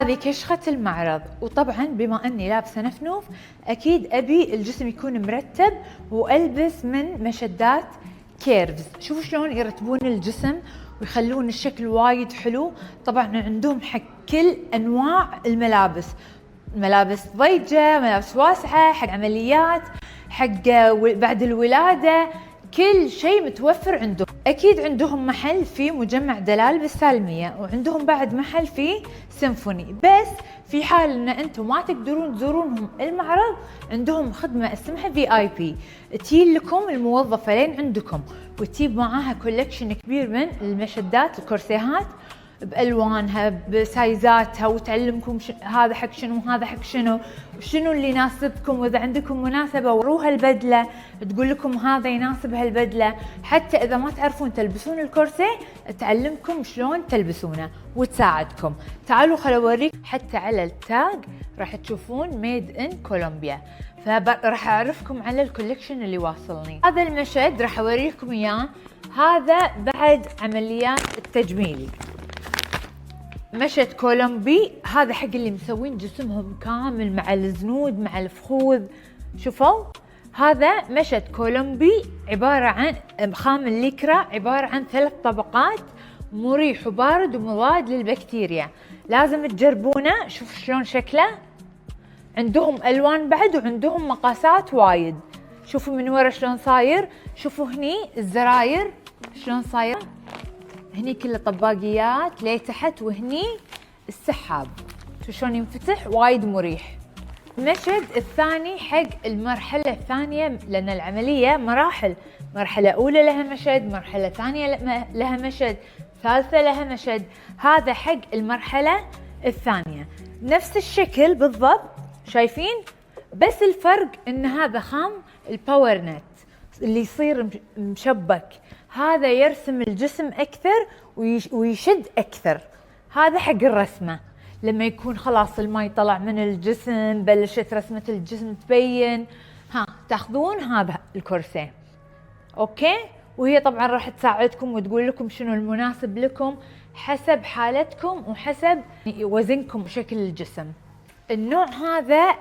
هذه كشخة المعرض، وطبعا بما اني لابسه نفنوف اكيد ابي الجسم يكون مرتب، والبس من مشدات كيرفز. شوفوا شلون يرتبون الجسم ويخلون الشكل وايد حلو. طبعا عندهم حق كل انواع الملابس، ملابس ضيقه، ملابس واسعه، حق عمليات، حق بعد الولاده، كل شيء متوفر عندهم. اكيد عندهم محل في مجمع دلال بالسالميه، وعندهم بعد محل في سيمفوني. بس في حال ان انتم ما تقدرون تزورونهم المعرض، عندهم خدمه اسمها VIP، تجي لكم الموظفه لين عندكم وتجيب معاها كولكشن كبير من المشدات، الكورسيهات بالوانها بسايزاتها، وتعلمكم هذا حق شنو، هذا حق شنو، وشنو اللي يناسبكم. واذا عندكم مناسبه وروها البدله، تقول لكم هذا يناسب هالبدله. حتى اذا ما تعرفون تلبسون الكورسيه تعلمكم شلون تلبسونه وتساعدكم. تعالوا خل اوريك، حتى على التاج راح تشوفون ميد ان كولومبيا، فراح اعرفكم على الكوليكشن اللي واصلني. هذا المشد راح اوريكم اياه، هذا بعد عمليات التجميل، مشد كولومبي. هذا حق اللي مسوين جسمهم كامل مع الزنود مع الفخوذ. شوفوا هذا مشد كولومبي عبارة عن خام الليكرا، عبارة عن 3 طبقات، مريح وبارد ومضاد للبكتيريا. لازم تجربونه. شوف شلون شكله، عندهم الوان بعد وعندهم مقاسات وايد. شوفوا من ورا شلون صاير، شوفوا هني الزراير شلون صايره، هني كله طباقيات ليه تحت، وهني السحاب شوف شلون ينفتح، وايد مريح. المشد الثاني حق المرحلة الثانية، لأن العملية مراحل، مرحلة أولى لها مشد، مرحلة ثانية لها مشد، ثالثة لها مشد. هذا حق المرحلة الثانية، نفس الشكل بالضبط شايفين، بس الفرق إن هذا خام الباور نت اللي يصير مشبك، هذا يرسم الجسم أكثر ويشد أكثر. هذا حق الرسمة، لما يكون خلاص الماء طلع من الجسم، بلشت رسمة الجسم تبين، تاخذون هذا الكورسيه. اوكي، وهي طبعا راح تساعدكم وتقول لكم شنو المناسب لكم حسب حالتكم وحسب وزنكم وشكل الجسم. النوع هذا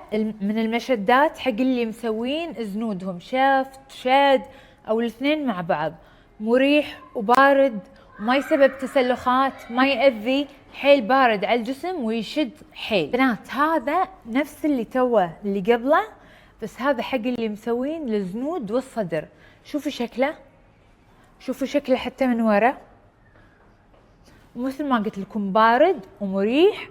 من المشدات حق اللي مسوين زنودهم شافت شاد او الاثنين مع بعض، مريح وبارد وما يسبب تسلخات، ما يأذي، حيل بارد على الجسم ويشد حيل. بنات هذا نفس اللي توه اللي قبله، بس هذا حق اللي مسوين الزنود والصدر. شوفوا شكله، شوفوا شكله حتى من ورا، مثل ما قلت لكم بارد ومريح،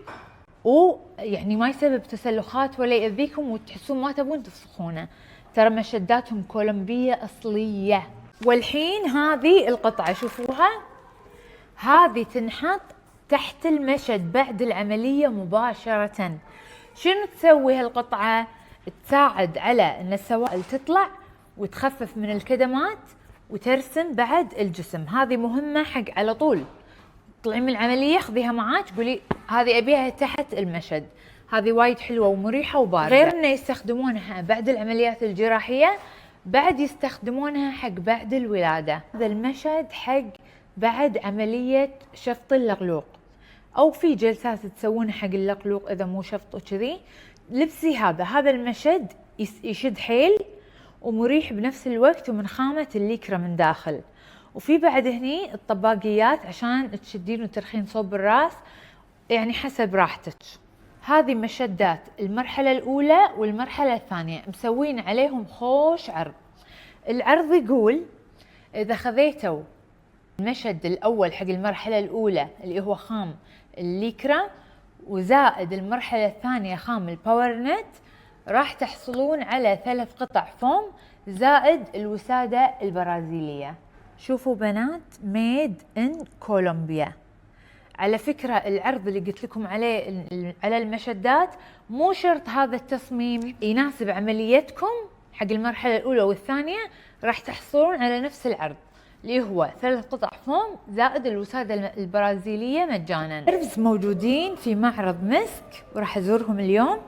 ويعني ما يسبب تسلخات ولا يأذيكم وتحسون ما تبون تفسخونه. ترى مشداتهم كولومبية أصلية. والحين هذه القطعة شوفوها، هذه تنحط تحت المشد بعد العملية مباشرة. شنو تسوي هالقطعة؟ تساعد على ان السوائل تطلع وتخفف من الكدمات وترسم بعد الجسم. هذه مهمة حق على طول طلعي من العملية خذيها معاك، قولي هذه ابيها تحت المشد. هذه وايد حلوة ومريحة وباردة. غير انه يستخدمونها بعد العمليات الجراحية، بعد يستخدمونها حق بعد الولادة. هذا المشد حق بعد عملية شفط اللقلوق، او في جلسات تسوونها حق اللقلوق اذا مو شفط وكذي. لبسي هذا المشد يشد حيل ومريح بنفس الوقت، ومن خامة الليكرا من داخل. وفي بعد هني الطباقيات عشان تشدين وترخين صوب الراس، يعني حسب راحتك. هذه مشدات المرحلة الأولى والمرحلة الثانية، مسوين عليهم خوش عرض. العرض يقول إذا خذيتوا المشد الأول حق المرحلة الأولى اللي هو خام الليكرا، وزائد المرحلة الثانية خام الباور نت، راح تحصلون على 3 قطع فوم زائد الوسادة البرازيلية. شوفوا بنات، ميد ان كولومبيا. على فكرة العرض اللي قلت لكم عليه على المشدات مو شرط هذا التصميم يناسب عمليتكم حق المرحلة الأولى والثانية، راح تحصلون على نفس العرض اللي هو 3 قطع فوم زائد الوسادة البرازيلية مجانا. العرض موجودين في معرض مسك وراح أزورهم اليوم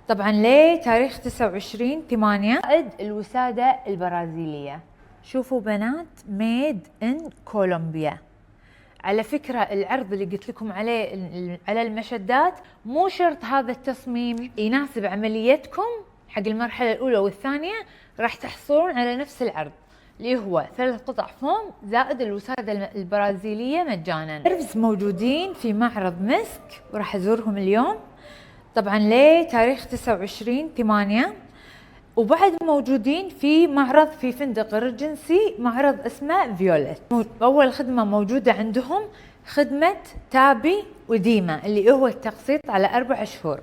طبعا لتاريخ 29/8 زائد الوسادة البرازيلية. شوفوا بنات، ميد ان كولومبيا. على فكرة العرض اللي قلت لكم عليه على المشدات مو شرط هذا التصميم يناسب عمليتكم، حق المرحلة الأولى والثانية راح تحصلون على نفس العرض اللي هو 3 قطع فوم زائد الوسادة البرازيلية مجانا. الإرفز موجودين في معرض مسك وراح أزورهم اليوم طبعا لتاريخ 29/8، وبعد موجودين في معرض في فندق الريجنسي، معرض اسمه فيولت. أول خدمة موجودة عندهم خدمة تابي وديما اللي هو التقسيط على 4 شهور،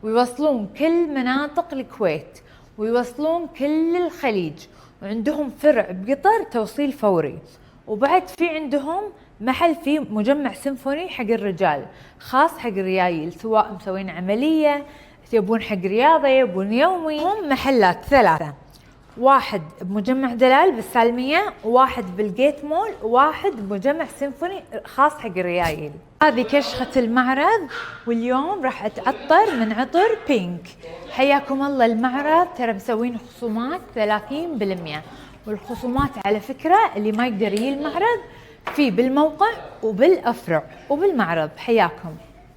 ويوصلون كل مناطق الكويت ويوصلون كل الخليج، وعندهم فرع بقطر توصيل فوري. وبعد في عندهم محل في مجمع سيمفوني حق الرجال خاص حق الريايل، سواء مسوين عملية يبون حق رياضة يبون يومي. هم محلات 3، واحد بمجمع دلال بالسالمية، وواحد بالجيت مول، وواحد بمجمع سيمفوني خاص حق الريايل. هذه كشخة المعرض، واليوم راح اتعطر من عطر بينك. حياكم الله المعرض، ترى مسوين خصومات 30%، والخصومات على فكرة اللي ما يقدر يجي المعرض في بالموقع وبالأفرع وبالمعرض. حياكم.